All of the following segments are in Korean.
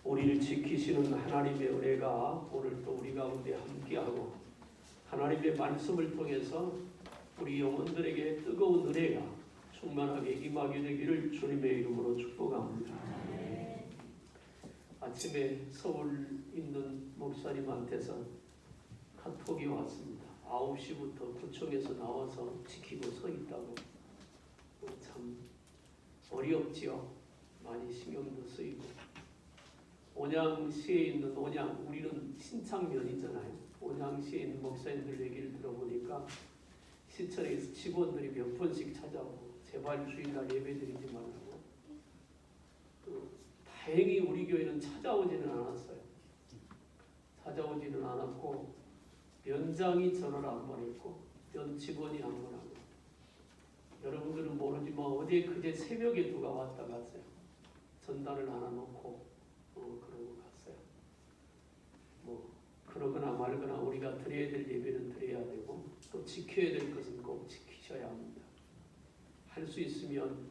우리를 지키시는 하나님의 은혜가 오늘 또 우리 가운데 함께하고 하나님의 말씀을 통해서 우리 영혼들에게 뜨거운 은혜가 충만하게 임하게 되기를 주님의 이름으로 축복합니다. 아침에 서울 있는 목사님한테서 카톡이 왔습니다. 9시부터 구청에서 나와서 지키고 서 있다고. 참 어렵지요. 많이 신경도 쓰이고. 온양시에 있는 우리는 신창면이잖아요. 온양시에 있는 목사님들 얘기를 들어보니까 시청에서 직원들이 몇 번씩 찾아오고 제발 주일날 예배드리지 말라고. 다행히 우리 교회는 찾아오지는 않았어요. 찾아오지는 않았고 연장이 전화를 안 보냈고 연 직원이 안 보내고. 여러분들은 모르지만 어제 그제 새벽에 누가 왔다 갔어요. 전단을 하나 놓고 그러고 갔어요. 뭐 그러거나 말거나 우리가 드려야 될 예배는 드려야 되고 또 지켜야 될 것은 꼭 지키셔야 합니다. 할 수 있으면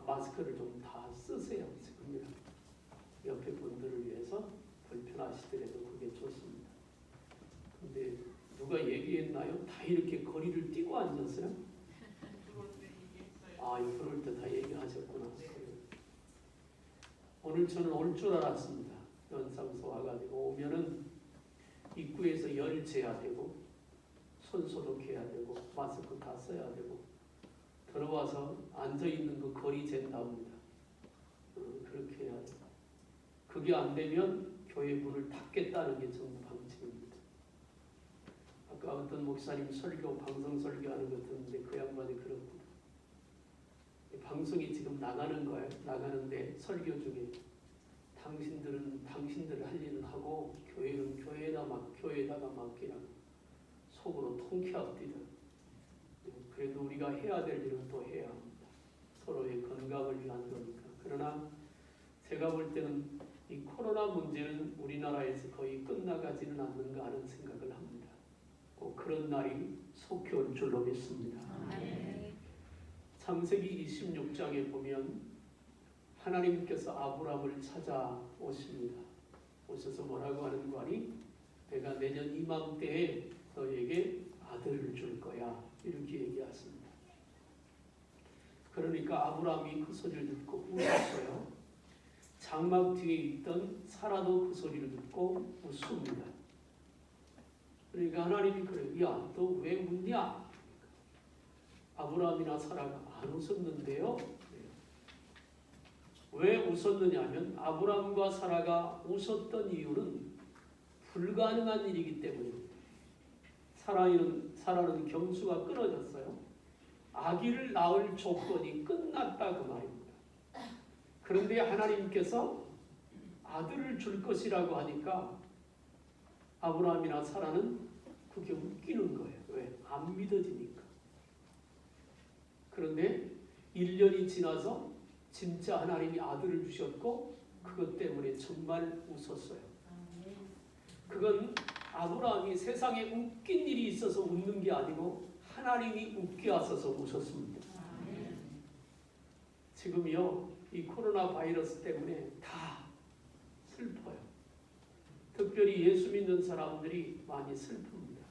마스크를 좀 다 쓰세요. 지금이라 옆에 분들을 위해서 불편하시더라도 그게 좋습니다. 근데 누가 얘기했나요? 다 이렇게 거리를 띄고 앉았어요? 그럴 때 다 얘기하셨구나. 오늘 저는 올 줄 알았습니다. 연상소 와가지고 오면은 입구에서 열 재야 되고 손 소독해야 되고 마스크 다 써야 되고 들어와서 앉아있는 그 거리 잰답니다. 그렇게 해야 돼요. 그게 안 되면 교회 문을 닫겠다는 게 전부 방침입니다. 아까 어떤 목사님 방송 설교하는 거 듣는데 그 양반이 그럽니다. 방송이 지금 나가는 거예요. 나가는데 설교 중에 당신들은 당신들 할 일은 하고 교회는 교회에다가 맡기라. 속으로 통쾌합니다. 그래도 우리가 해야 될 일은 또 해야 합니다. 서로의 건강을 위한 거니까. 그러나 제가 볼 때는 이 코로나 문제는 우리나라에서 거의 끝나가지는 않는가 하는 생각을 합니다. 꼭 그런 날이 속히 올 줄로 믿습니다. 창세기 26장에 보면 하나님께서 아브라함을 찾아오십니다. 오셔서 뭐라고 하는 거 아니? 내가 내년 이맘때에 너에게 아들을 줄 거야. 이렇게 얘기하십니다. 그러니까 아브라함이 그 소리를 듣고 웃었어요. 장막 뒤에 있던 사라도 그 소리를 듣고 웃습니다. 그러니까 하나님이 그래요. 야, 너 왜 웃냐? 아브라함이나 사라가 안 웃었는데요. 왜 웃었느냐면 아브라함과 사라가 웃었던 이유는 불가능한 일이기 때문입니다. 사라는 경수가 끊어졌어요. 아기를 낳을 조건이 끝났다 그 말입니다. 그런데 하나님께서 아들을 줄 것이라고 하니까 아브라함이나 사라는 그게 웃기는 거예요. 왜? 안 믿어지니까. 그런데 1년이 지나서 진짜 하나님이 아들을 주셨고 그것 때문에 정말 웃었어요. 그건 아브라함이 세상에 웃긴 일이 있어서 웃는 게 아니고 하나님이 웃게 하셔서 웃었습니다. 지금요 이 코로나 바이러스 때문에 다 슬퍼요. 특별히 예수 믿는 사람들이 많이 슬픕니다.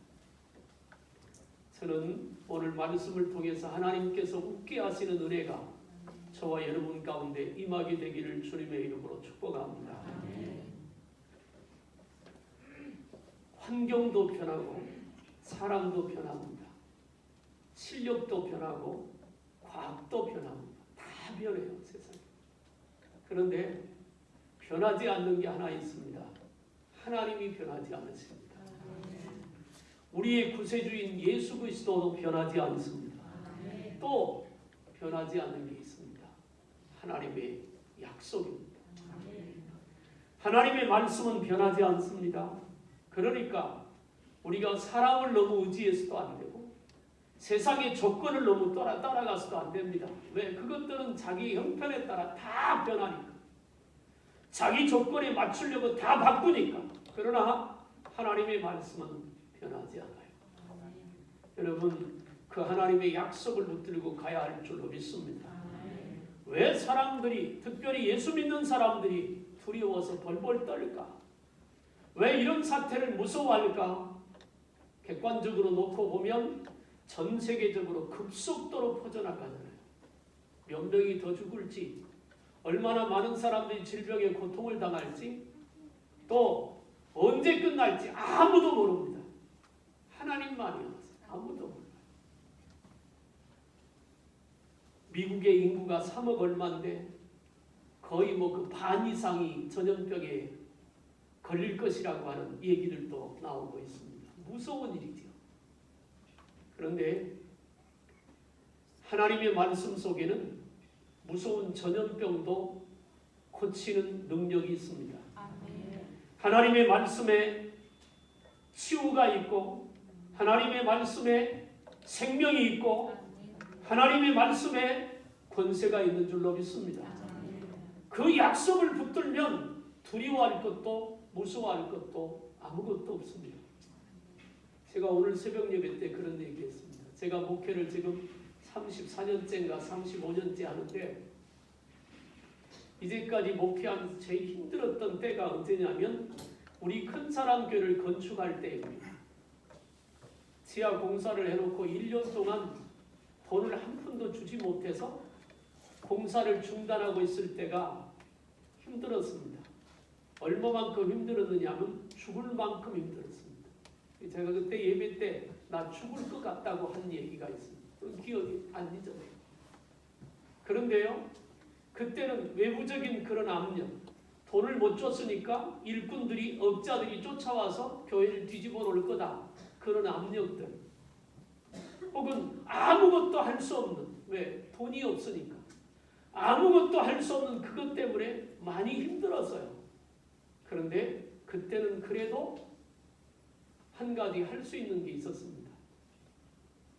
저는 오늘 말씀을 통해서 하나님께서 웃게 하시는 은혜가 저와 여러분 가운데 임하게 되기를 주님의 이름으로 축복합니다. 환경도 변하고 사람도 변합니다. 실력도 변하고 과학도 변합니다. 다 변해요, 세상에. 그런데 변하지 않는 게 하나 있습니다. 하나님이 변하지 않으십니다. 우리의 구세주인 예수 그리스도도 변하지 않습니다. 또 변하지 않는 게 있습니다. 하나님의 약속입니다. 하나님의 말씀은 변하지 않습니다. 그러니까 우리가 사람을 너무 의지해서도 안 되고 세상의 조건을 너무 따라가서도 안 됩니다. 왜? 그것들은 자기 형편에 따라 다 변하니까. 자기 조건에 맞추려고 다 바꾸니까. 그러나 하나님의 말씀은 변하지 않아요. 여러분 그 하나님의 약속을 붙들고 가야 할 줄로 믿습니다. 왜 사람들이 특별히 예수 믿는 사람들이 두려워서 벌벌 떨까? 왜 이런 사태를 무서워할까? 객관적으로 놓고 보면 전 세계적으로 급속도로 퍼져나가잖아요. 몇 명이 더 죽을지, 얼마나 많은 사람들이 질병에 고통을 당할지, 또 언제 끝날지 아무도 모릅니다. 하나님만이 알아서 아무도 몰라요. 미국의 인구가 3억 얼마인데 거의 그 반 이상이 전염병에 걸릴 것이라고 하는 얘기들도 나오고 있습니다. 무서운 일이죠. 그런데 하나님의 말씀 속에는 무서운 전염병도 고치는 능력이 있습니다. 하나님의 말씀에 치유가 있고, 하나님의 말씀에 생명이 있고, 하나님의 말씀에 권세가 있는 줄로 믿습니다. 그 약속을 붙들면 두려워할 것도 무서워할 것도 아무것도 없습니다. 제가 오늘 새벽 예배 때 그런 얘기했습니다. 제가 목회를 지금 34년째인가 35년째 하는데, 이제까지 목회하면서 제일 힘들었던 때가 언제냐면 우리 큰사랑교회를 건축할 때입니다. 지하 공사를 해놓고 1년 동안 돈을 한 푼도 주지 못해서 공사를 중단하고 있을 때가 힘들었습니다. 얼마만큼 힘들었느냐면 죽을 만큼 힘들었습니다. 제가 그때 예배 때 나 죽을 것 같다고 한 얘기가 있습니다. 그런 기억이 안 잊어요. 그런데요, 그때는 외부적인 그런 압력, 돈을 못 줬으니까 일꾼들이, 업자들이 쫓아와서 교회를 뒤집어 놓을 거다, 그런 압력들, 혹은 아무것도 할 수 없는, 왜? 돈이 없으니까 아무것도 할 수 없는 그것 때문에 많이 힘들었어요. 그런데 그때는 그래도 한 가지 할 수 있는 게 있었습니다.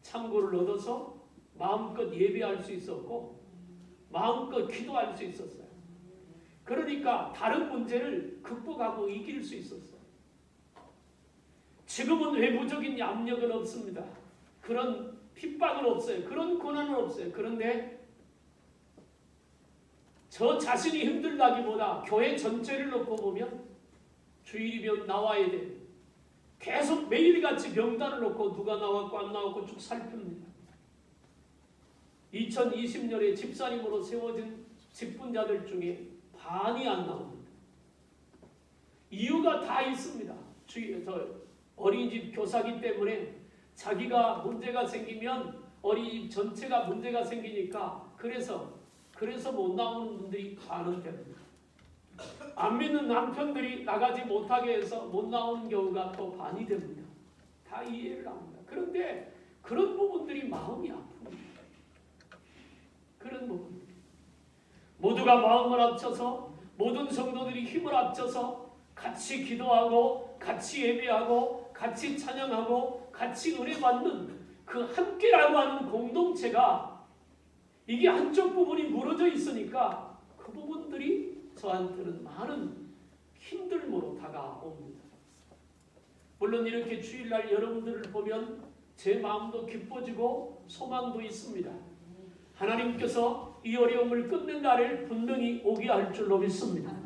참고를 얻어서 마음껏 예배할 수 있었고 마음껏 기도할 수 있었어요. 그러니까 다른 문제를 극복하고 이길 수 있었어요. 지금은 외부적인 압력은 없습니다. 그런 핍박은 없어요. 그런 고난은 없어요. 그런데 저 자신이 힘들다기보다 교회 전체를 놓고 보면 주일이면 나와야 돼. 계속 매일같이 명단을 놓고 누가 나왔고 안 나왔고 쭉 살핍니다. 2020년에 집사님으로 세워진 직분자들 중에 반이 안 나옵니다. 이유가 다 있습니다. 어린이집 교사기 때문에 자기가 문제가 생기면 어린이집 전체가 문제가 생기니까 그래서 못 나오는 분들이 많은데, 안 믿는 남편들이 나가지 못하게 해서 못 나오는 경우가 또 반이 됩니다. 다 이해를 합니다. 그런데 그런 부분들이 마음이 아픕니다. 그런 부분들. 모두가 마음을 합쳐서, 모든 성도들이 힘을 합쳐서 같이 기도하고 같이 예배하고 같이 찬양하고 같이 은혜 받는 그 함께라고 하는 공동체가, 이게 한쪽 부분이 무너져 있으니까 그 부분들이 저한테는 많은 힘듦으로 다가옵니다. 물론 이렇게 주일날 여러분들을 보면 제 마음도 기뻐지고 소망도 있습니다. 하나님께서 이 어려움을 끝낸 날을 분명히 오게 할 줄로 믿습니다.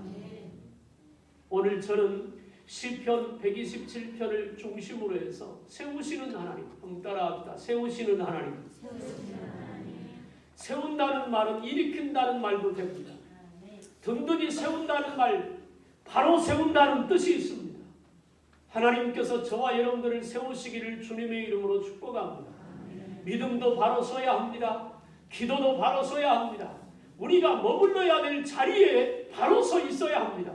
오늘 저는 시편 127편을 중심으로 해서 세우시는 하나님, 따라합니다. 세우시는 하나님. 세운다는 말은 일으킨다는 말도 됩니다. 든든히 세운다는 말, 바로 세운다는 뜻이 있습니다. 하나님께서 저와 여러분들을 세우시기를 주님의 이름으로 축복합니다. 믿음도 바로 서야 합니다. 기도도 바로 서야 합니다. 우리가 머물러야 될 자리에 바로 서 있어야 합니다.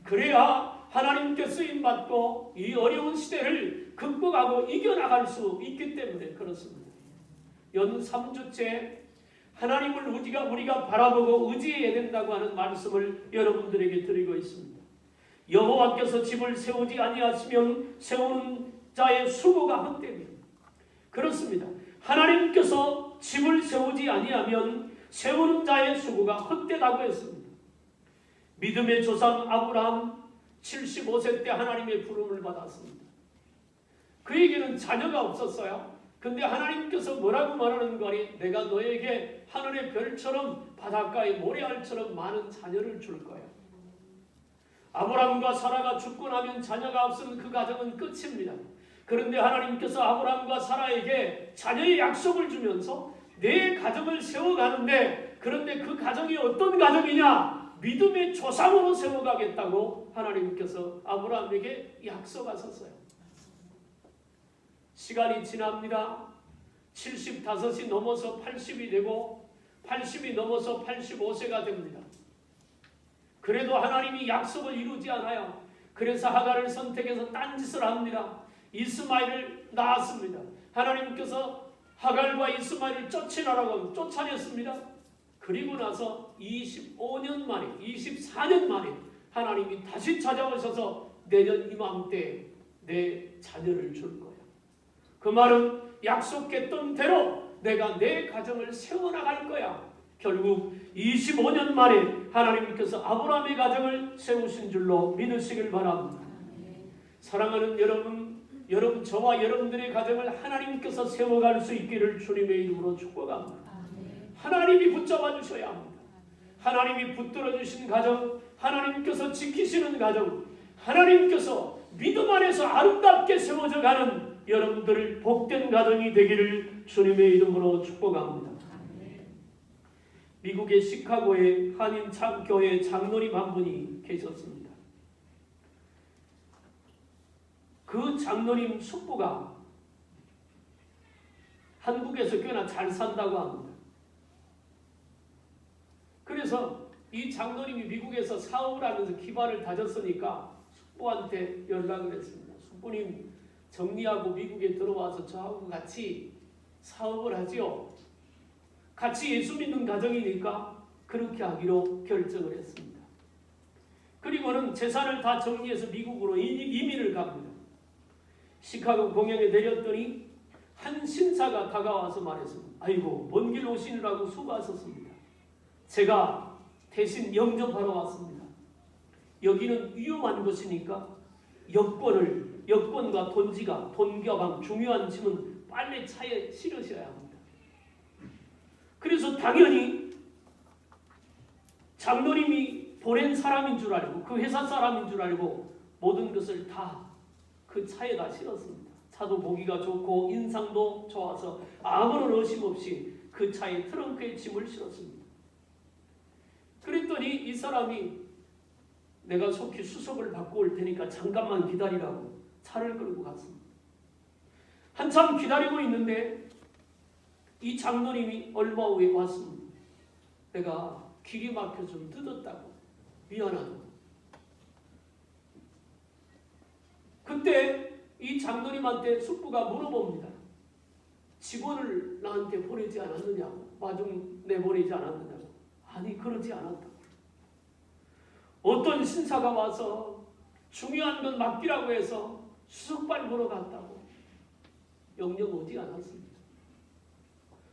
그래야 하나님께 쓰임받고 이 어려운 시대를 극복하고 이겨나갈 수 있기 때문에 그렇습니다. 연 3주째 하나님을 우리가 바라보고 의지해야 된다고 하는 말씀을 여러분들에게 드리고 있습니다. 여호와께서 집을 세우지 아니하시면 세우는 자의 수고가 헛되며, 그렇습니다. 하나님께서 집을 세우지 아니하면 세우는 자의 수고가 헛되다고 했습니다. 믿음의 조상 아브라함 75세 때 하나님의 부름을 받았습니다. 그에게는 자녀가 없었어요. 근데 하나님께서 뭐라고 말하는 거니? 내가 너에게 하늘의 별처럼 바닷가의 모래알처럼 많은 자녀를 줄 거야. 아브라함과 사라가 죽고 나면 자녀가 없으면 그 가정은 끝입니다. 그런데 하나님께서 아브라함과 사라에게 자녀의 약속을 주면서 내 가정을 세워가는데, 그런데 그 가정이 어떤 가정이냐? 믿음의 조상으로 세워가겠다고 하나님께서 아브라함에게 약속하셨어요. 시간이 지납니다. 75이 넘어서 80이 되고 80이 넘어서 85세가 됩니다. 그래도 하나님이 약속을 이루지 않아요. 그래서 하갈을 선택해서 딴짓을 합니다. 이스마엘을 낳았습니다. 하나님께서 하갈과 이스마엘을 쫓아내라고 쫓아냈습니다. 그리고 나서 25년 만에 24년 만에 하나님이 다시 찾아오셔서 내년 이맘때 내 자녀를 줄 거야. 그 말은 약속했던 대로 내가 내 가정을 세워나갈 거야. 결국 25년 만에 하나님께서 아브라함의 가정을 세우신 줄로 믿으시길 바랍니다. 사랑하는 여러분 저와 여러분들의 가정을 하나님께서 세워갈 수 있기를 주님의 이름으로 축복합니다. 하나님이 붙잡아 주셔야 합니다. 하나님이 붙들어 주신 가정, 하나님께서 지키시는 가정, 하나님께서 믿음 안에서 아름답게 세워져 가는 여러분들을 복된 가정이 되기를 주님의 이름으로 축복합니다. 미국의 시카고에 한인 교회 장로님 한 분이 계셨습니다. 그 장로님 숙부가 한국에서 꽤나 잘 산다고 합니다. 그래서 이 장로님이 미국에서 사업을 하면서 기반을 다졌으니까 숙부한테 연락을 했습니다. 숙부님, 정리하고 미국에 들어와서 저하고 같이 사업을 하지요. 같이 예수 믿는 가정이니까 그렇게 하기로 결정을 했습니다. 그리고는 재산을 다 정리해서 미국으로 이민을 갑니다. 시카고 공항에 내렸더니 한 신사가 다가와서 말했습니다. 아이고, 먼 길 오시느라고 수고하셨습니다. 제가 대신 영접하러 왔습니다. 여기는 위험한 곳이니까 여권과 돈지갑, 돈가방, 중요한 짐은 빨리 차에 실으셔야 합니다. 그래서 당연히 장로님이 보낸 사람인 줄 알고, 그 회사 사람인 줄 알고 모든 것을 다 그 차에다 실었습니다. 차도 보기가 좋고 인상도 좋아서 아무런 의심 없이 그 차에 트렁크에 짐을 실었습니다. 그랬더니 이 사람이 내가 속히 수속을 받고 올 테니까 잠깐만 기다리라고 차를 끌고 갔습니다. 한참 기다리고 있는데 이 장로님이 얼마 후에 왔습니다. 내가 길이 막혀 좀 늦었다고, 미안하다고. 그때 이 장로님한테 숙부가 물어봅니다. 직원을 나한테 보내지 않았느냐고, 마중 내보내지 않았느냐고. 아니, 그러지 않았다고. 어떤 신사가 와서 중요한 건 맡기라고 해서 수석발 보러 갔다고. 영영 오지 않았습니다.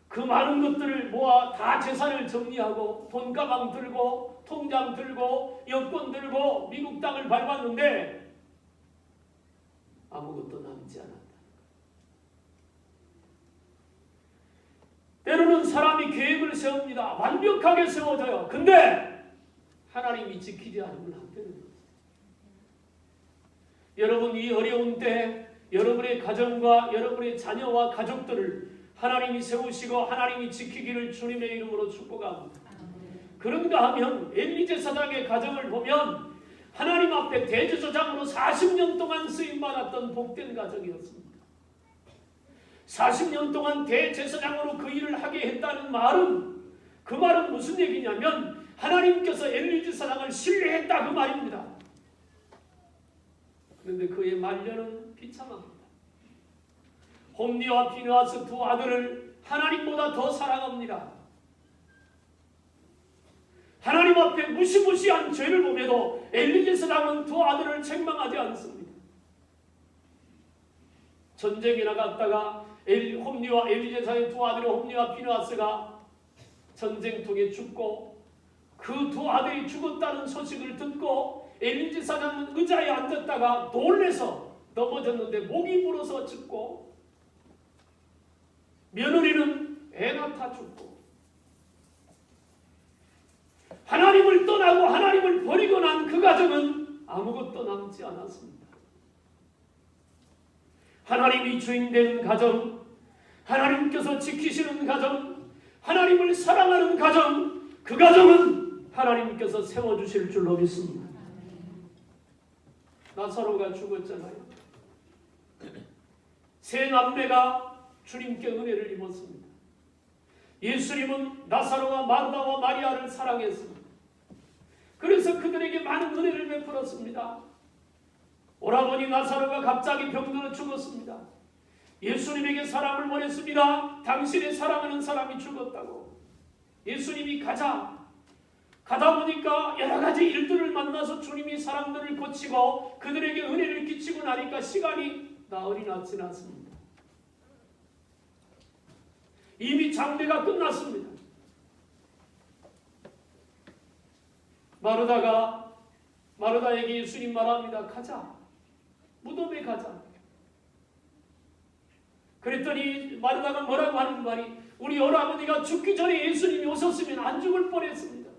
그 많은 것들을 모아 다 재산을 정리하고 돈가방 들고 통장 들고 여권 들고 미국 땅을 밟았는데 아무것도 남지 않았다. 때로는 사람이 계획을 세웁니다. 완벽하게 세워져요. 근데 하나님이 지키지 않으면 안 되는 거죠. 여러분, 이 어려운 때 여러분의 가정과 여러분의 자녀와 가족들을 하나님이 세우시고 하나님이 지키기를 주님의 이름으로 축복합니다. 그런가 하면 엘리 제사장의 가정을 보면 하나님 앞에 대제사장으로 40년 동안 쓰임받았던 복된 가정이었습니다. 40년 동안 대제사장으로 그 일을 하게 했다는 말은, 그 말은 무슨 얘기냐면 하나님께서 엘리 제사장을 신뢰했다 그 말입니다. 그런데 그의 말년은 비참합니다. 홈리와 비느하스 두 아들을 하나님보다 더 사랑합니다. 하나님 앞에 무시무시한 죄를 보며도 엘리 제사장은 두 아들을 책망하지 않습니다. 전쟁에 나갔다가 홈리와 엘리 제사장의 두 아들의 홈리와 비느하스가 전쟁통에 죽고 그 두 아들이 죽었다는 소식을 듣고 엘리 제사장은 의자에 앉았다가 놀래서 넘어졌는데 목이 불어서 죽고 며느리는 애 낳다 죽고 하나님을 떠나고 하나님을 버리고 난 그 가정은 아무것도 남지 않았습니다. 하나님이 주인 되는 가정, 하나님께서 지키시는 가정, 하나님을 사랑하는 가정, 그 가정은 하나님께서 세워주실 줄로 믿습니다. 나사로가 죽었잖아요. 세 남매가 주님께 은혜를 입었습니다. 예수님은 나사로와 마르다와 마리아를 사랑했습니다. 그래서 그들에게 많은 은혜를 베풀었습니다. 오라버니 나사로가 갑자기 병들어 죽었습니다. 예수님에게 사람을 보냈습니다. 당신의 사랑하는 사람이 죽었다고. 예수님이 가자. 가다 보니까 여러 가지 일들을 만나서 주님이 사람들을 고치고 그들에게 은혜를 끼치고 나니까 시간이 나흘이 지났습니다. 이미 장례가 끝났습니다. 마르다에게 예수님 말합니다. 가자. 무덤에 가자. 그랬더니 마르다가 뭐라고 하는 말이, 우리 오라버니가 죽기 전에 예수님이 오셨으면 안 죽을 뻔했습니다.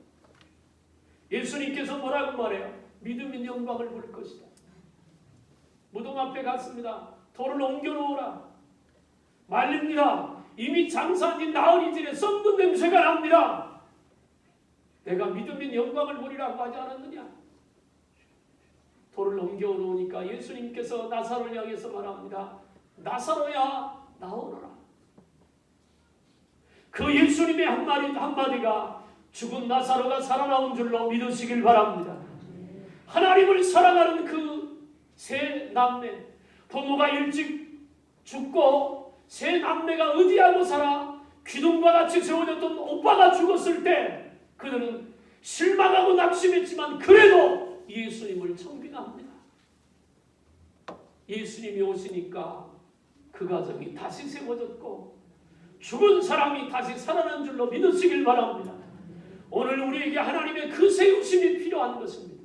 예수님께서 뭐라고 말해요? 믿음인 영광을 볼 것이다. 무덤 앞에 갔습니다. 돌을 옮겨놓으라. 말립니다. 이미 장사한 지 나흘이 지내 썩는 냄새가 납니다. 내가 믿음인 영광을 보리라고 하지 않았느냐? 돌을 옮겨놓으니까 예수님께서 나사로를 향해서 말합니다. 나사로야, 나오너라. 그 예수님의 한마디가 죽은 나사로가 살아나온 줄로 믿으시길 바랍니다. 하나님을 사랑하는 그 세 남매, 부모가 일찍 죽고 세 남매가 의지하고 살아 기둥과 같이 세워졌던 오빠가 죽었을 때 그들은 실망하고 낙심했지만 그래도 예수님을 청빙합니다. 예수님이 오시니까 그 가정이 다시 세워졌고 죽은 사람이 다시 살아난 줄로 믿으시길 바랍니다. 오늘 우리에게 하나님의 그 세우심이 필요한 것입니다.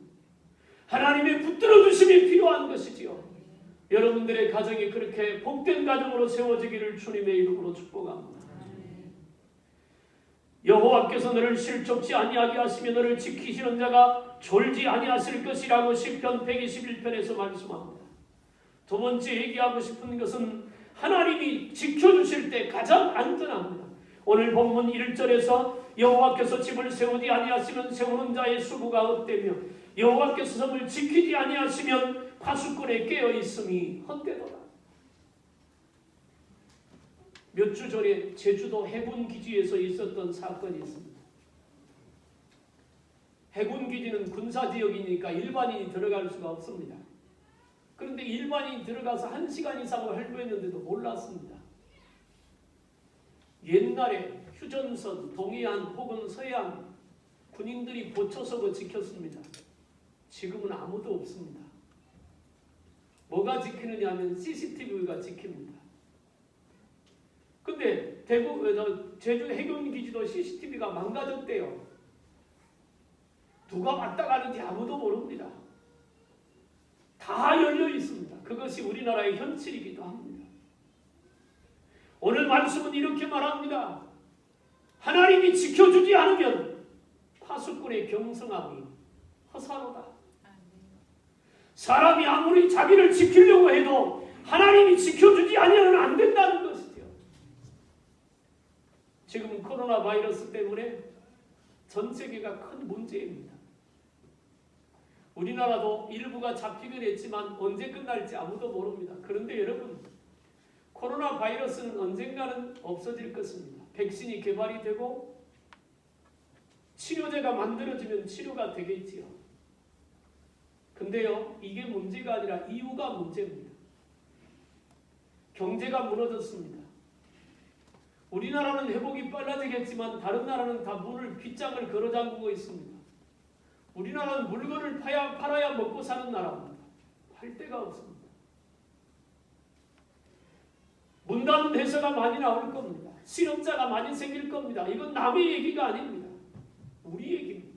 하나님의 붙들어주심이 필요한 것이지요. 여러분들의 가정이 그렇게 복된 가정으로 세워지기를 주님의 이름으로 축복합니다. 여호와께서 너를 실족지 아니하게 하시며 너를 지키시는 자가 졸지 아니하실 것이라고 시편 121편에서 말씀합니다. 두 번째 얘기하고 싶은 것은 하나님이 지켜주실 때 가장 안전합니다. 오늘 본문 1절에서 여호와께서 집을 세우지 아니하시면 세우는 자의 수고가 헛되며 여호와께서 성을 지키지 아니하시면 파수꾼에 깨어있음이 헛되도다. 몇 주 전에 제주도 해군기지에서 있었던 사건이 있습니다. 해군기지는 군사지역이니까 일반인이 들어갈 수가 없습니다. 그런데 일반인이 들어가서 1시간 이상을 활보했는데도 몰랐습니다. 옛날에 휴전선, 동해안 혹은 서해안 군인들이 보초석을 지켰습니다. 지금은 아무도 없습니다. 뭐가 지키느냐 하면 CCTV가 지킵니다. 근데 제주 해군기지도 CCTV가 망가졌대요. 누가 왔다 가는지 아무도 모릅니다. 다 열려 있습니다. 그것이 우리나라의 현실이기도 합니다. 오늘 말씀은 이렇게 말합니다. 하나님이 지켜주지 않으면 파수꾼의 경성함이 허사로다. 사람이 아무리 자기를 지키려고 해도 하나님이 지켜주지 아니하면 안 된다는 것이죠. 지금 코로나 바이러스 때문에 전 세계가 큰 문제입니다. 우리나라도 일부가 잡히긴 했지만 언제 끝날지 아무도 모릅니다. 그런데 여러분, 코로나 바이러스는 언젠가는 없어질 것입니다. 백신이 개발이 되고 치료제가 만들어지면 치료가 되겠지요. 근데요, 이게 문제가 아니라 이유가 문제입니다. 경제가 무너졌습니다. 우리나라는 회복이 빨라지겠지만 다른 나라는 다 문을 빗장을 걸어 잠그고 있습니다. 우리나라는 물건을 팔아야 먹고 사는 나라입니다. 팔 데가 없습니다. 문 닫는 회사가 많이 나올 겁니다. 실업자가 많이 생길 겁니다. 이건 남의 얘기가 아닙니다. 우리 얘기입니다.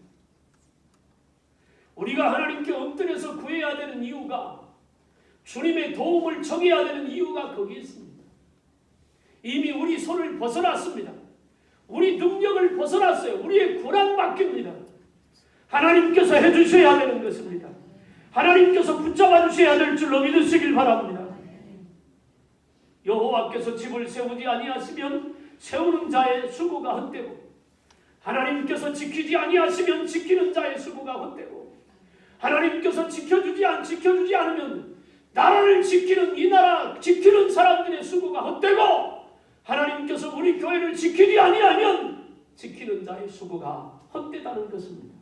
우리가 하나님께 엎드려서 구해야 되는 이유가, 주님의 도움을 청해야 되는 이유가 거기에 있습니다. 이미 우리 손을 벗어났습니다. 우리 능력을 벗어났어요. 우리의 권한 바뀝니다. 하나님께서 해주셔야 되는 것입니다. 하나님께서 붙잡아 주셔야 될 줄로 믿으시길 바랍니다. 여호와께서 집을 세우지 아니하시면 세우는 자의 수고가 헛되고, 하나님께서 지키지 아니하시면 지키는 자의 수고가 헛되고, 하나님께서 지켜주지 않으면 나라를 지키는 이 나라 지키는 사람들의 수고가 헛되고, 하나님께서 우리 교회를 지키지 아니하면 지키는 자의 수고가 헛되다는 것입니다.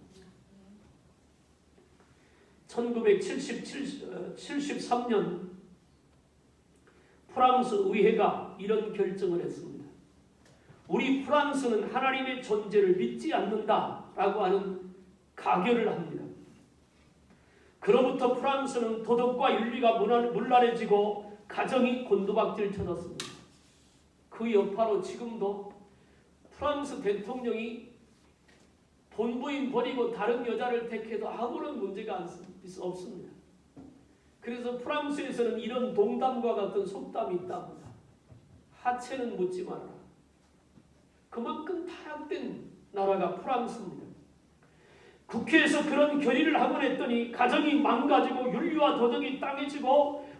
1973년 프랑스 의회가 이런 결정을 했습니다. 우리 프랑스는 하나님의 존재를 믿지 않는다라고 하는 가결을 합니다. 그로부터 프랑스는 도덕과 윤리가 문란해지고 가정이 곤두박질 쳐졌습니다. 그 여파로 지금도 프랑스 대통령이 본부인 버리고 다른 여자를 택해도 아무런 문제가 없습니다. 그래서 프랑스에서는 이런 농담과 같은 속담이 있답니다. 하체는 묻지 말아라. 그만큼 타락된 나라가 프랑스입니다. 국회에서 그런 결의를 하곤 했더니 가정이 망가지고 윤리와 도덕이 땅에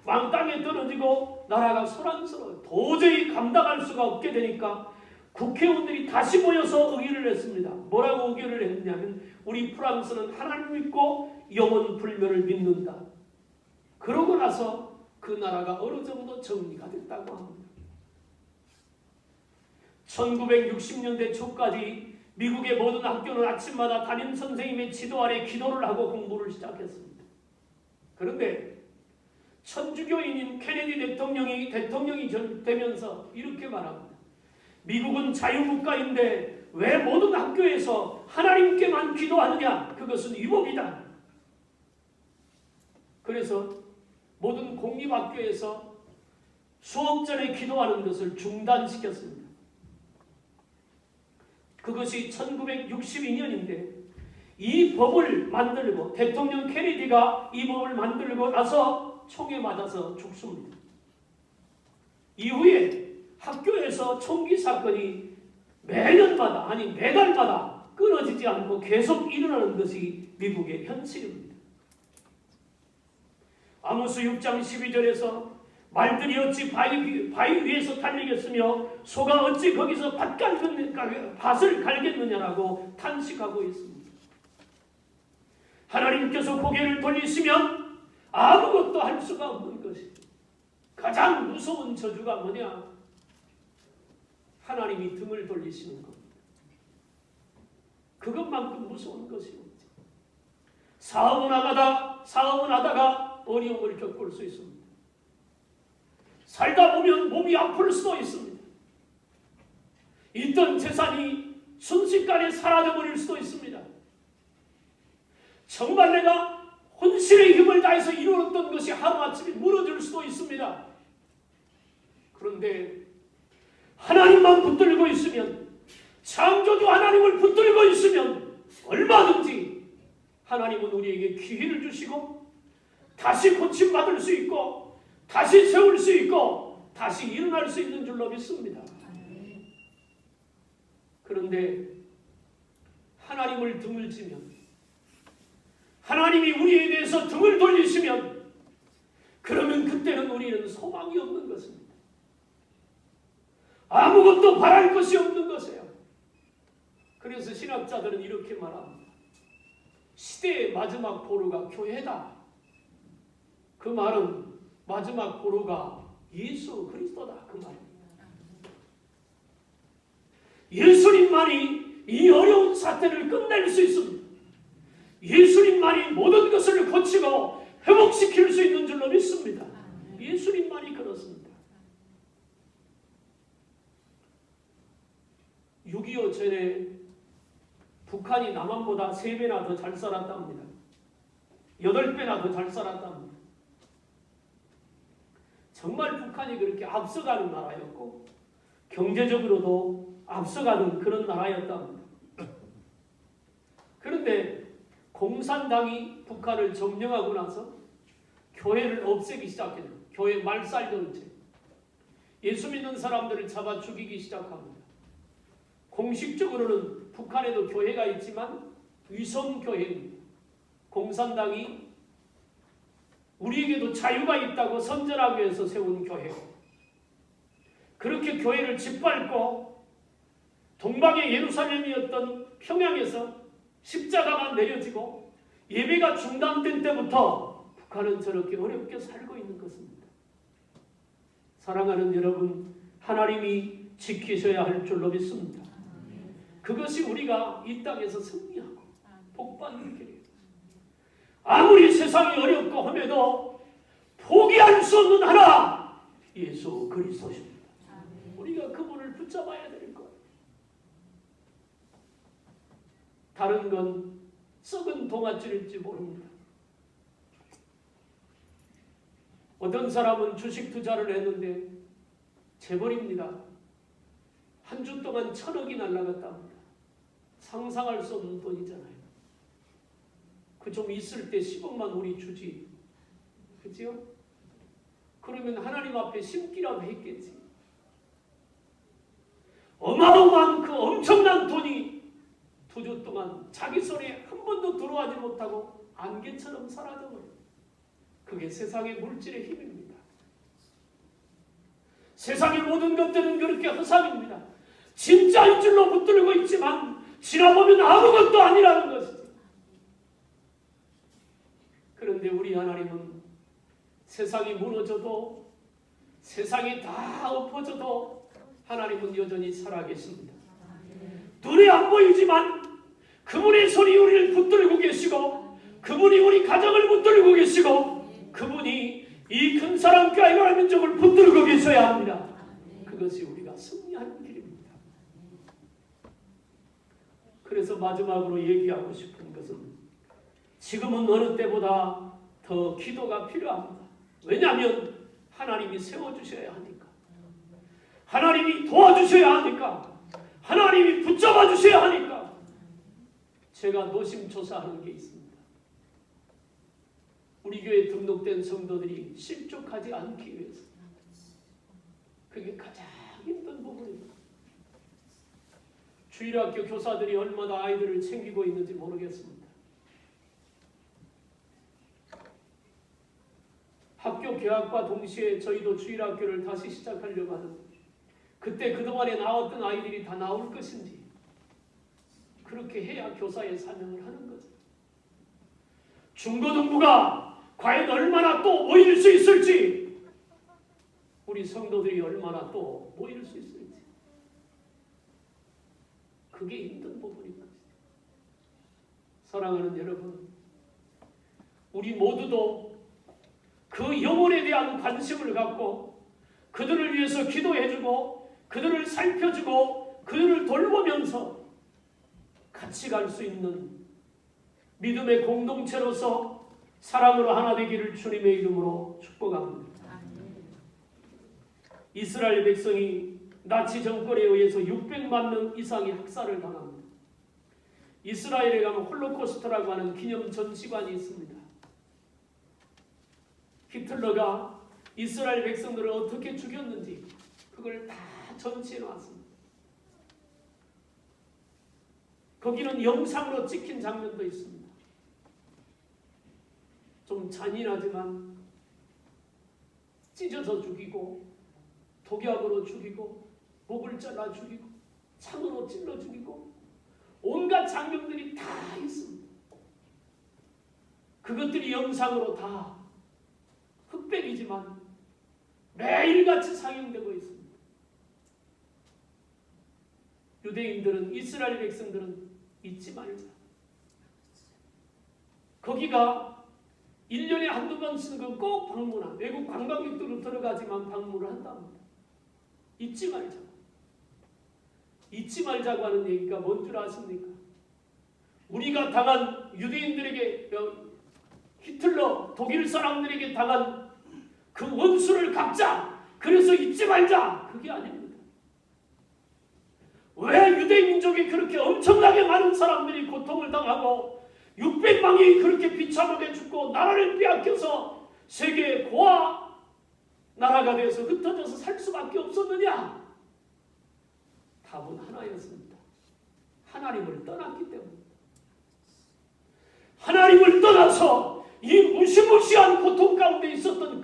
왕땅에 떨어지고 나라가 소란스러워요. 도저히 감당할 수가 없게 되니까 국회의원들이 다시 모여서 의결을 했습니다. 뭐라고 의결을 했냐면 우리 프랑스는 하나님 믿고 영원 불멸을 믿는다. 그러고 나서 그 나라가 어느 정도 정리가 됐다고 합니다. 1960년대 초까지 미국의 모든 학교는 아침마다 담임 선생님의 지도 아래 기도를 하고 공부를 시작했습니다. 그런데 천주교인인 케네디 대통령이 되면서 이렇게 말합니다. 미국은 자유국가인데 왜 모든 학교에서 하나님께만 기도하느냐? 그것은 위법이다. 그래서 모든 공립학교에서 수업 전에 기도하는 것을 중단시켰습니다. 그것이 1962년인데 이 법을 만들고 대통령 케네디가 이 법을 만들고 나서 총에 맞아서 죽습니다. 이후에 학교에서 총기 사건이 매달마다 끊어지지 않고 계속 일어나는 것이 미국의 현실입니다. 아모스 6장 12절에서 말들이 어찌 바위 위에서 달리겠으며 소가 어찌 거기서 밭을 갈겠느냐라고 탄식하고 있습니다. 하나님께서 고개를 돌리시면 아무것도 할 수가 없는 것입니다. 가장 무서운 저주가 뭐냐? 하나님이 등을 돌리시는 겁니다. 그것만큼 무서운 것이 없죠. 사업을 하다가 어려움을 겪을 수 있습니다. 살다 보면 몸이 아플 수도 있습니다. 있던 재산이 순식간에 사라져버릴 수도 있습니다. 정말 내가 혼신의 힘을 다해서 이루었던 것이 하루아침에 무너질 수도 있습니다. 그런데 하나님만 붙들고 있으면, 창조주 하나님을 붙들고 있으면 얼마든지 하나님은 우리에게 기회를 주시고 다시 고침받을 수 있고 다시 세울 수 있고 다시 일어날 수 있는 줄로 믿습니다. 그런데 하나님을 등을 지면, 하나님이 우리에 대해서 등을 돌리시면, 그러면 그때는 우리는 소망이 없는 것입니다. 아무것도 바랄 것이 없는 것이에요. 그래서 신학자들은 이렇게 말합니다. 시대의 마지막 보루가 교회다. 그 말은 마지막 보루가 예수 그리스도다. 그 말입니다. 예수님만이 이 어려운 사태를 끝낼 수 있습니다. 예수님만이 모든 것을 고치고 회복시킬 수 있는 줄로 믿습니다. 예수님만이 그렇습니다. 6.25 전에 북한이 남한보다 3배나 더 잘 살았답니다. 8배나 더 잘 살았답니다. 정말 북한이 그렇게 앞서가는 나라였고 경제적으로도 앞서가는 그런 나라였답니다. 그런데 공산당이 북한을 점령하고 나서 교회를 없애기 시작했어요. 교회 말살정책. 예수 믿는 사람들을 잡아 죽이기 시작합니다. 공식적으로는 북한에도 교회가 있지만 위성교회입니다. 공산당이 우리에게도 자유가 있다고 선전하기 위해서 세운 교회고, 그렇게 교회를 짓밟고 동방의 예루살렘이었던 평양에서 십자가가 내려지고 예배가 중단된 때부터 북한은 저렇게 어렵게 살고 있는 것입니다. 사랑하는 여러분, 하나님이 지키셔야 할 줄로 믿습니다. 그것이 우리가 이 땅에서 승리하고 복받는 길이에요. 아무리 세상이 어렵고 함에도 포기할 수 없는 하나, 예수 그리스도십니다. 우리가 그분을 붙잡아야 될 거예요. 다른 건 썩은 동아줄일지 모릅니다. 어떤 사람은 주식 투자를 했는데 재벌입니다. 한 주 동안 1,000억이 날아갔다 합니다. 상상할 수 없는 돈이잖아요. 그 좀 있을 때 10억만 우리 주지. 그죠? 그러면 하나님 앞에 심기라도 했겠지. 어마어마한 그 엄청난 돈이 2주 동안 자기 손에 한 번도 들어가지 못하고 안개처럼 사라져버려요. 그게 세상의 물질의 힘입니다. 세상의 모든 것들은 그렇게 허상입니다. 진짜인 줄로 붙들고 있지만 지나보면 아무것도 아니라는 것이죠. 그런데 우리 하나님은 세상이 무너져도, 세상이 다 엎어져도 하나님은 여전히 살아계십니다. 눈에 안 보이지만 그분의 손이 우리를 붙들고 계시고, 그분이 우리 가정을 붙들고 계시고, 그분이 이 큰 사랑과 이만한 민족을 붙들고 계셔야 합니다. 그것이 우리가 승리하는 길입니다. 그래서 마지막으로 얘기하고 싶은 것은, 지금은 어느 때보다 더 기도가 필요합니다. 왜냐하면 하나님이 세워주셔야 하니까, 하나님이 도와주셔야 하니까, 하나님이 붙잡아 주셔야 하니까. 제가 노심초사하는 게 있습니다. 우리 교회에 등록된 성도들이 실족하지 않기 위해서. 그게 가장 힘든 부분입니다. 주일학교 교사들이 얼마나 아이들을 챙기고 있는지 모르겠습니다. 학교 개학과 동시에 저희도 주일학교를 다시 시작하려고 하는데, 그때 그동안에 나왔던 아이들이 다 나올 것인지, 그렇게 해야 교사의 사명을 하는 거죠. 중고등부가 과연 얼마나 또 모일 수 있을지, 우리 성도들이 얼마나 또 모일 수 있을지, 그게 힘든 부분입니다. 사랑하는 여러분, 우리 모두도 그 영혼에 대한 관심을 갖고 그들을 위해서 기도해주고 그들을 살펴주고 그들을 돌보면서 같이 갈 수 있는 믿음의 공동체로서 사랑으로 하나 되기를 주님의 이름으로 축복합니다. 이스라엘 백성이 나치 정권에 의해서 600만 명 이상의 학살을 당합니다. 이스라엘에 가면 홀로코스트라고 하는 기념 전시관이 있습니다. 히틀러가 이스라엘 백성들을 어떻게 죽였는지 그걸 다 전시해 놨습니다. 거기는 영상으로 찍힌 장면도 있습니다. 좀 잔인하지만 찢어서 죽이고, 독약으로 죽이고, 목을 잘라 죽이고, 창으로 찔러 죽이고, 온갖 장면들이 다 있습니다. 그것들이 영상으로 다 흑백이지만 매일같이 상영되고 있습니다. 유대인들은, 이스라엘 백성들은 잊지 말자. 거기가 1년에 한두 번씩은 꼭 방문한, 외국 관광객들도 들어가지만 방문을 한답니다. 잊지 말자고. 잊지 말자고 하는 얘기가 뭔 줄 아십니까? 우리가 당한 유대인들에게, 히틀러 독일 사람들에게 당한 그 원수를 갚자, 그래서 잊지 말자, 그게 아닙니다. 왜 유대민족이 그렇게 엄청나게 많은 사람들이 고통을 당하고 600만이 그렇게 비참하게 죽고 나라를 빼앗겨서 세계의 고아 나라가 돼서 흩어져서 살 수밖에 없었느냐? 답은 하나였습니다. 하나님을 떠났기 때문입니다. 하나님을 떠나서 이 무시무시한 고통 가운데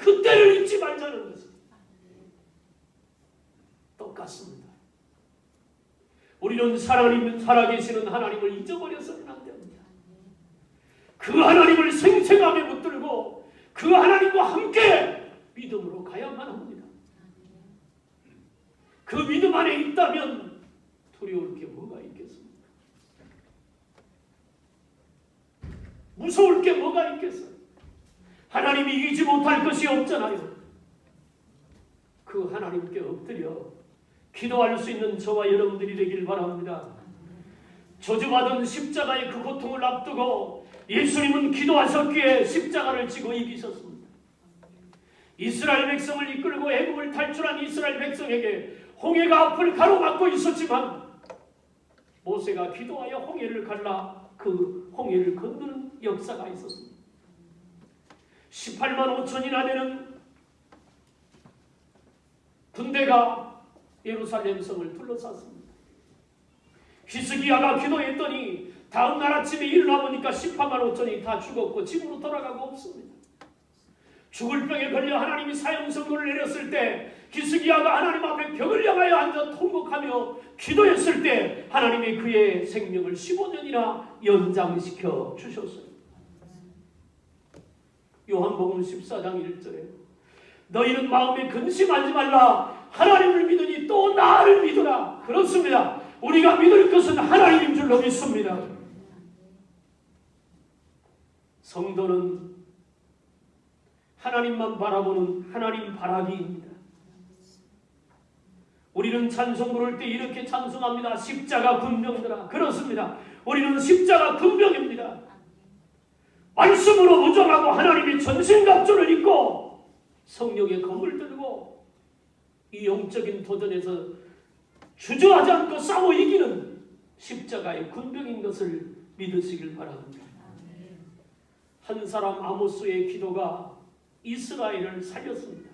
그때를 잊지 말자는 것입니다. 똑같습니다. 우리는 살아계시는 하나님을 잊어버려서는 안 됩니다. 그 하나님을 생생하게 붙들고 그 하나님과 함께 믿음으로 가야만 합니다. 그 믿음 안에 있다면 두려울 게 뭐가 있겠습니까? 무서울 게 뭐가 있겠어요? 하나님이 이기지 못할 것이 없잖아요. 그 하나님께 엎드려 기도할 수 있는 저와 여러분들이 되길 바랍니다. 저주받은 십자가의 그 고통을 앞두고 예수님은 기도하셨기에 십자가를 지고 이기셨습니다. 이스라엘 백성을 이끌고 애굽을 탈출한 이스라엘 백성에게 홍해가 앞을 가로막고 있었지만 모세가 기도하여 홍해를 갈라 그 홍해를 건너는 역사가 있었습니다. 18만 5천이나 되는 군대가 예루살렘 성을 둘러쌌습니다. 히스기야가 기도했더니 다음 날 아침에 일어나 보니까 18만 5천이 다 죽었고 집으로 돌아가고 없습니다. 죽을 병에 걸려 하나님이 사형선고를 내렸을 때 히스기야가 하나님 앞에 벽을 향하여 앉아 통곡하며 기도했을 때 하나님이 그의 생명을 15년이나 연장시켜 주셨어요. 요한복음 14장 1절에 너희는 마음에 근심하지 말라 하나님을 믿으니 또 나를 믿으라. 그렇습니다. 우리가 믿을 것은 하나님인 줄로 믿습니다. 성도는 하나님만 바라보는 하나님 바라기입니다. 우리는 찬송 부를 때 이렇게 찬송합니다. 십자가 군병들아. 그렇습니다. 우리는 십자가 군병입니다. 말씀으로 무장하고 하나님의 전신갑주를 입고 성령의 검을 들고 이 영적인 도전에서 주저하지 않고 싸워 이기는 십자가의 군병인 것을 믿으시길 바랍니다. 한 사람 아모스의 기도가 이스라엘을 살렸습니다.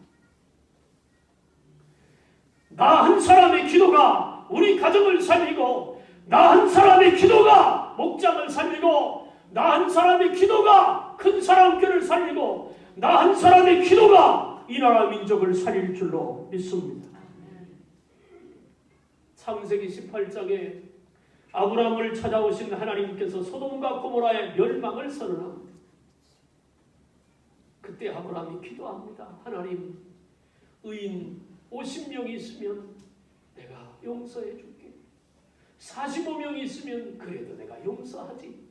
나 한 사람의 기도가 우리 가정을 살리고 나 한 사람의 기도가 목장을 살리고 나 한 사람의 기도가 큰 사람교를 살리고 나 한 사람의 기도가 이 나라 민족을 살릴 줄로 믿습니다. 창세기 18장에 아브라함을 찾아오신 하나님께서 소돔과 고모라의 멸망을 선언합니다. 그때 아브라함이 기도합니다. 하나님, 의인 50명이 있으면 내가 용서해 줄게. 45명이 있으면 그래도 내가 용서하지.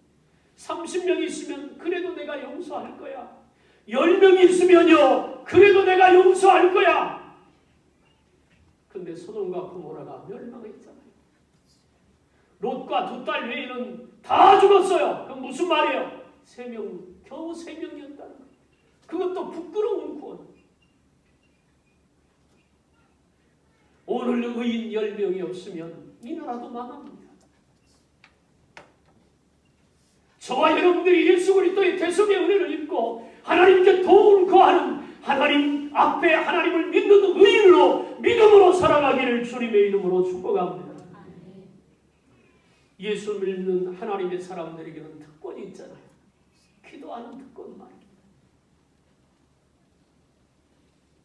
30명이 있으면 그래도 내가 용서할 거야. 10명이 있으면요 그래도 내가 용서할 거야. 근데 소돔과 고모라가 멸망했잖아요. 롯과 두 딸 외에는 다 죽었어요. 그럼 무슨 말이에요? 3명, 겨우 3명이었다는 거예요. 그것도 부끄러운 구원. 오늘 의인 10명이 없으면 이 나라도 망합니다. 저와 여러분들이 예수 그리스도의 대속의 은혜를 입고 하나님께 도움을 구하는 하나님 앞에 하나님을 믿는 의인으로 믿음으로 살아가기를 주님의 이름으로 축복합니다. 예수 믿는 하나님의 사람들에게는 특권이 있잖아요. 기도하는 특권 말입니다.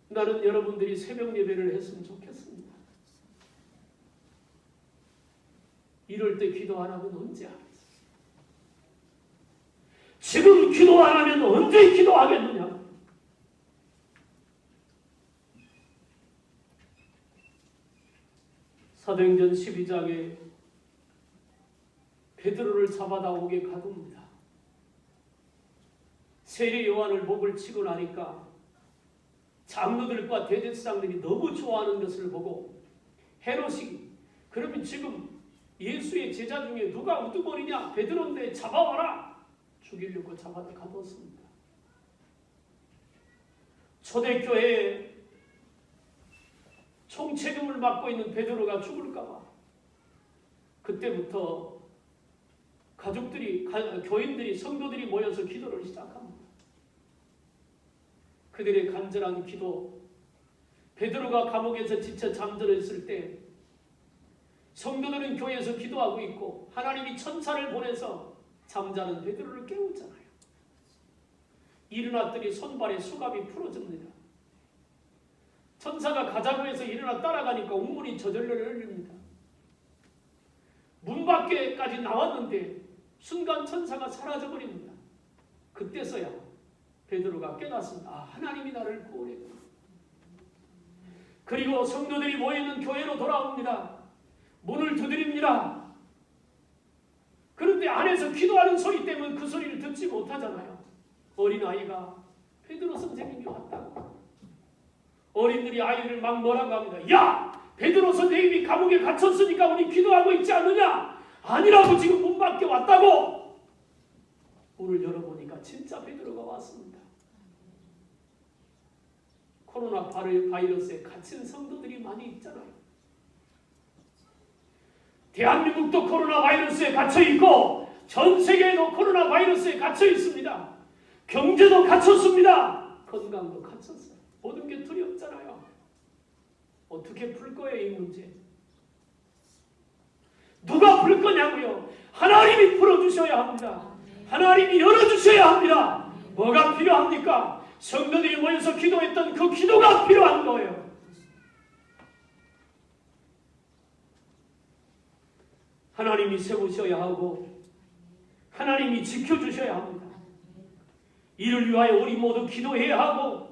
나는 여러분들이 새벽 예배를 했으면 좋겠습니다. 이럴 때 기도 안 하면 언제 하겠어요? 지금 기도 안 하면 언제 기도하겠느냐? 사도행전 12장에 베드로를 잡아다 옥에 가둡니다. 세례 요한을 목을 치고 나니까 장로들과 대제사장들이 너무 좋아하는 것을 보고 헤롯이 그러면 지금 예수의 제자 중에 누가 우두머리냐? 베드로인데 잡아와라. 죽이려고 잡아다 가뒀습니다. 초대교회에 총책임을 맡고 있는 베드로가 죽을까 봐 그때부터 가족들이, 교인들이, 성도들이 모여서 기도를 시작합니다. 그들의 간절한 기도, 베드로가 감옥에서 지쳐 잠들었을 때 성도들은 교회에서 기도하고 있고 하나님이 천사를 보내서 잠자는 베드로를 깨우잖아요. 일어났더니 손발에 수갑이 풀어집니다. 천사가 가자고 해서 일어나 따라가니까 옥문이 저절로 열립니다. 문 밖에까지 나왔는데 순간 천사가 사라져버립니다. 그때서야 베드로가 깨닫습니다. 아, 하나님이 나를 구원했구나. 그리고 성도들이 모여있는 교회로 돌아옵니다. 문을 두드립니다. 그런데 안에서 기도하는 소리 때문에 그 소리를 듣지 못하잖아요. 어린아이가 베드로 선생님이 왔다고. 어린들이 아이를 막 뭐라고 합니다. 야! 베드로 선생님이 감옥에 갇혔으니까 우리 기도하고 있지 않느냐? 아니라고, 지금 문 밖에 왔다고. 문을 열어보니까 진짜 베드로가 왔습니다. 코로나 바이러스에 갇힌 성도들이 많이 있잖아요. 대한민국도 코로나 바이러스에 갇혀있고 전 세계에도 코로나 바이러스에 갇혀 있습니다. 경제도 갇혔습니다. 건강도 갇혔어요. 모든 게 두렵잖아요. 어떻게 풀 거예요, 이 문제? 누가 풀 거냐고요? 하나님이 풀어주셔야 합니다. 하나님이 열어주셔야 합니다. 뭐가 필요합니까? 성도들이 모여서 기도했던 그 기도가 필요한 거예요. 하나님이 세우셔야 하고 하나님이 지켜주셔야 합니다. 이를 위하여 우리 모두 기도해야 하고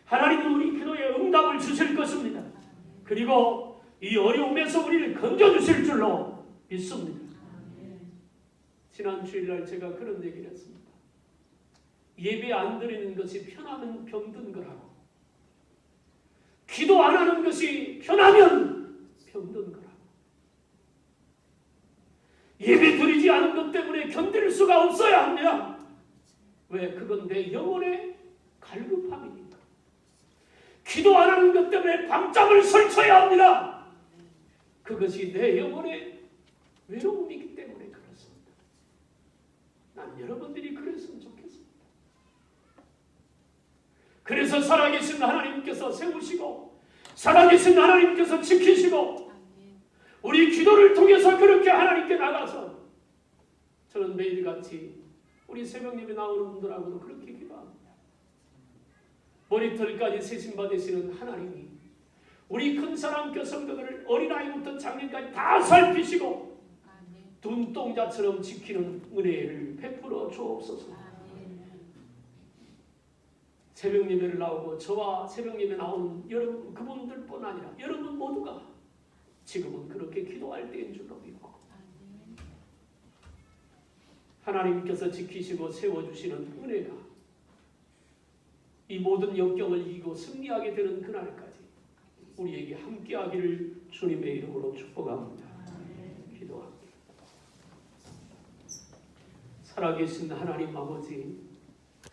하나님은 우리 기도에 응답을 주실 것입니다. 그리고 이 어려움에서 우리를 건져주실 줄로 믿습니다. 지난 주일날 제가 그런 얘기를 했습니다. 예배 안 드리는 것이 편하면 병든 거라고, 기도 안 하는 것이 편하면 병든 거라고. 예배 드리지 않은 것 때문에 견딜 수가 없어야 합니다. 왜? 그건 내 영혼의 갈급함이니까. 기도 안 하는 것 때문에 밤잠을 설쳐야 합니다. 그것이 내 영혼의 외로움이기 때문에 그렇습니다. 난 여러분들이 그랬으면 좋겠습니다. 그래서 살아계신 하나님께서 세우시고 살아계신 하나님께서 지키시고 우리 기도를 통해서 그렇게 하나님께 나가서 저는 매일같이 우리 새벽님에 나오는 분들하고도 그렇게 기도합니다. 머리털까지 세심받으시는 하나님이 우리 큰 사랑교 성도들을 어린아이부터 장년까지 다 살피시고 눈동자처럼 지키는 은혜를 베풀어 주옵소서. 새벽 예배를 나오고 저와 새벽 예배 나오는 여러분 그분들뿐 아니라 여러분 모두가 지금은 그렇게 기도할 때인 줄로 믿고 하나님께서 지키시고 세워주시는 은혜가 이 모든 역경을 이기고 승리하게 되는 그날까지 우리에게 함께하기를 주님의 이름으로 축복합니다. 기도합니다. 살아계신 하나님 아버지,